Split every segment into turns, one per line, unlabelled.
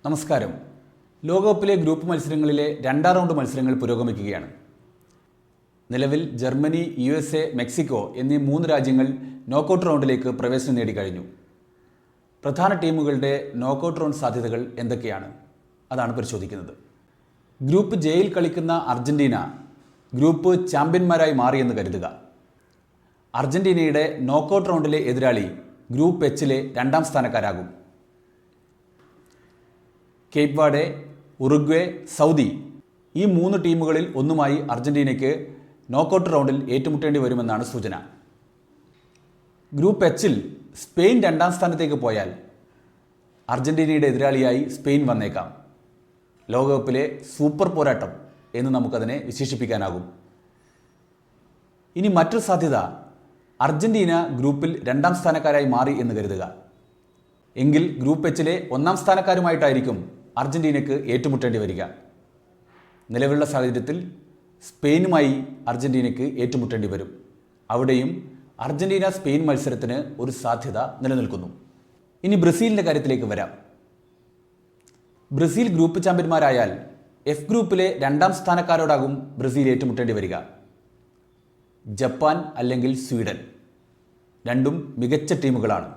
നമസ്കാരം. ലോകകപ്പിലെ ഗ്രൂപ്പ് മത്സരങ്ങളിലെ രണ്ടാം റൗണ്ട് മത്സരങ്ങൾ പുരോഗമിക്കുകയാണ്. നിലവിൽ ജർമ്മനി, USA, മെക്സിക്കോ എന്നീ 3 രാജ്യങ്ങൾ നോക്കൌട്ട് റൗണ്ടിലേക്ക് പ്രവേശനം നേടിക്കഴിഞ്ഞു. പ്രധാന ടീമുകളുടെ നോക്കൌട്ട് റൗണ്ട് സാധ്യതകൾ എന്തൊക്കെയാണ്? അതാണ് പരിശോധിക്കുന്നത്. ഗ്രൂപ്പ് ജെയിൽ കളിക്കുന്ന അർജന്റീന ഗ്രൂപ്പ് ചാമ്പ്യന്മാരായി മാറിയെന്ന് കരുതുക. അർജന്റീനയുടെ നോക്കൌട്ട് റൗണ്ടിലെ എതിരാളി ഗ്രൂപ്പ് എച്ചിലെ 2ാം സ്ഥാനക്കാരാകും. കേപ്പ് വെർഡെ, ഉറുഗ്വേ, സൗദി ഈ 3 ടീമുകളിൽ ഒന്നുമായി അർജന്റീനയ്ക്ക് നോക്കൌട്ട് റൗണ്ടിൽ ഏറ്റുമുട്ടേണ്ടി വരുമെന്നാണ് സൂചന. ഗ്രൂപ്പ് എച്ചിൽ സ്പെയിൻ 2ാം സ്ഥാനത്തേക്ക് പോയാൽ അർജന്റീനയുടെ എതിരാളിയായി സ്പെയിൻ വന്നേക്കാം. ലോകകപ്പിലെ സൂപ്പർ പോരാട്ടം എന്ന് നമുക്കതിനെ വിശേഷിപ്പിക്കാനാകും. ഇനി മറ്റൊരു സാധ്യത, അർജന്റീന ഗ്രൂപ്പിൽ 2ാം സ്ഥാനക്കാരായി മാറി എന്ന് കരുതുക. എങ്കിൽ ഗ്രൂപ്പ് എച്ചിലെ 1ാം സ്ഥാനക്കാരുമായിട്ടായിരിക്കും അർജന്റീനയ്ക്ക് ഏറ്റുമുട്ടേണ്ടി വരിക. നിലവിലുള്ള സാഹചര്യത്തിൽ സ്പെയിനുമായി അർജന്റീനയ്ക്ക് ഏറ്റുമുട്ടേണ്ടി വരും. അവിടെയും അർജന്റീന സ്പെയിൻ മത്സരത്തിന് ഒരു സാധ്യത നിലനിൽക്കുന്നു. ഇനി ബ്രസീലിൻ്റെ കാര്യത്തിലേക്ക് വരാം. ബ്രസീൽ ഗ്രൂപ്പ് ചാമ്പ്യന്മാരായാൽ എഫ് ഗ്രൂപ്പിലെ 2ാം സ്ഥാനക്കാരോടാകും ബ്രസീൽ ഏറ്റുമുട്ടേണ്ടി വരിക. ജപ്പാൻ അല്ലെങ്കിൽ സ്വീഡൻ രണ്ടും മികച്ച ടീമുകളാണ്.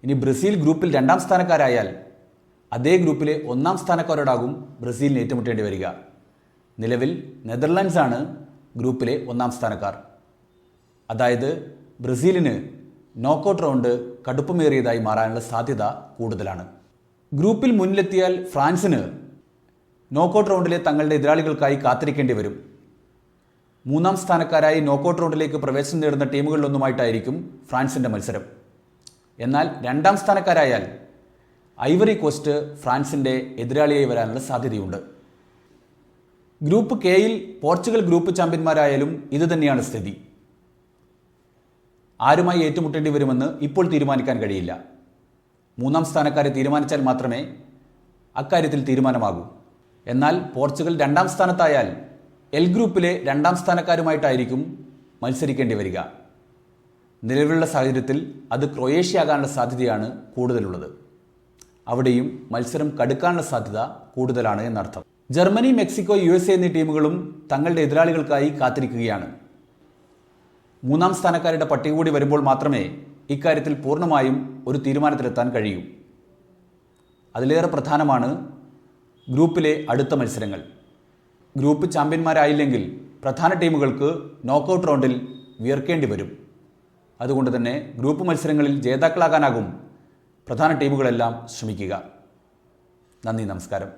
ഇനി ബ്രസീൽ ഗ്രൂപ്പിൽ 2ാം സ്ഥാനക്കാരായാൽ അതേ ഗ്രൂപ്പിലെ 1ാം സ്ഥാനക്കാരോടാകും ബ്രസീലിന് ഏറ്റുമുട്ടേണ്ടി വരിക. നിലവിൽ നെതർലാൻഡ്സാണ് ഗ്രൂപ്പിലെ 1ാം സ്ഥാനക്കാർ. അതായത് ബ്രസീലിന് നോക്കൌട്ട് റൗണ്ട് കടുപ്പമേറിയതായി മാറാനുള്ള സാധ്യത കൂടുതലാണ്. ഗ്രൂപ്പിൽ മുന്നിലെത്തിയാൽ ഫ്രാൻസിന് നോക്കൌട്ട് റൗണ്ടിലെ തങ്ങളുടെ എതിരാളികൾക്കായി കാത്തിരിക്കേണ്ടി വരും. 3ാം സ്ഥാനക്കാരായി നോക്കൌട്ട് റൗണ്ടിലേക്ക് പ്രവേശനം നേടുന്ന ടീമുകളിലൊന്നുമായിട്ടായിരിക്കും ഫ്രാൻസിൻ്റെ മത്സരം. എന്നാൽ 2ാം സ്ഥാനക്കാരായാൽ ഐവറി കോസ്റ്റ് ഫ്രാൻസിൻ്റെ എതിരാളിയായി വരാനുള്ള സാധ്യതയുണ്ട്. ഗ്രൂപ്പ് കെയിൽ പോർച്ചുഗൽ ഗ്രൂപ്പ് ചാമ്പ്യന്മാരായാലും ഇതുതന്നെയാണ് സ്ഥിതി. ആരുമായി ഏറ്റുമുട്ടേണ്ടി വരുമെന്ന് ഇപ്പോൾ തീരുമാനിക്കാൻ കഴിയില്ല. 3ാം സ്ഥാനക്കാരെ തീരുമാനിച്ചാൽ മാത്രമേ അക്കാര്യത്തിൽ തീരുമാനമാകൂ. എന്നാൽ പോർച്ചുഗൽ 2ാം സ്ഥാനത്തായാൽ എൽ ഗ്രൂപ്പിലെ 2ാം സ്ഥാനക്കാരുമായിട്ടായിരിക്കും മത്സരിക്കേണ്ടി വരിക. നിലവിലുള്ള സാഹചര്യത്തിൽ അത് ക്രൊയേഷ്യ ആകാനുള്ള സാധ്യതയാണ് കൂടുതലുള്ളത്. അവിടെയും മത്സരം കടുക്കാനുള്ള സാധ്യത കൂടുതലാണ് എന്നർത്ഥം. ജർമ്മനി, മെക്സിക്കോ, USA എന്നീ ടീമുകളും തങ്ങളുടെ എതിരാളികൾക്കായി കാത്തിരിക്കുകയാണ്. 3ാം സ്ഥാനക്കാരുടെ പട്ടിക കൂടി വരുമ്പോൾ മാത്രമേ ഇക്കാര്യത്തിൽ പൂർണ്ണമായും ഒരു തീരുമാനത്തിലെത്താൻ കഴിയൂ. അതിലേറെ പ്രധാനമാണ് ഗ്രൂപ്പിലെ അടുത്ത മത്സരങ്ങൾ. ഗ്രൂപ്പ് ചാമ്പ്യന്മാരായില്ലെങ്കിൽ പ്രധാന ടീമുകൾക്ക് നോക്കൌട്ട് റൗണ്ടിൽ വിയർക്കേണ്ടി വരും. അതുകൊണ്ട് തന്നെ ഗ്രൂപ്പ് മത്സരങ്ങളിൽ ജേതാക്കളാകാനാകും പ്രധാന ടീമുകളെല്ലാം ശ്രമിക്കുക. നന്ദി, നമസ്കാരം.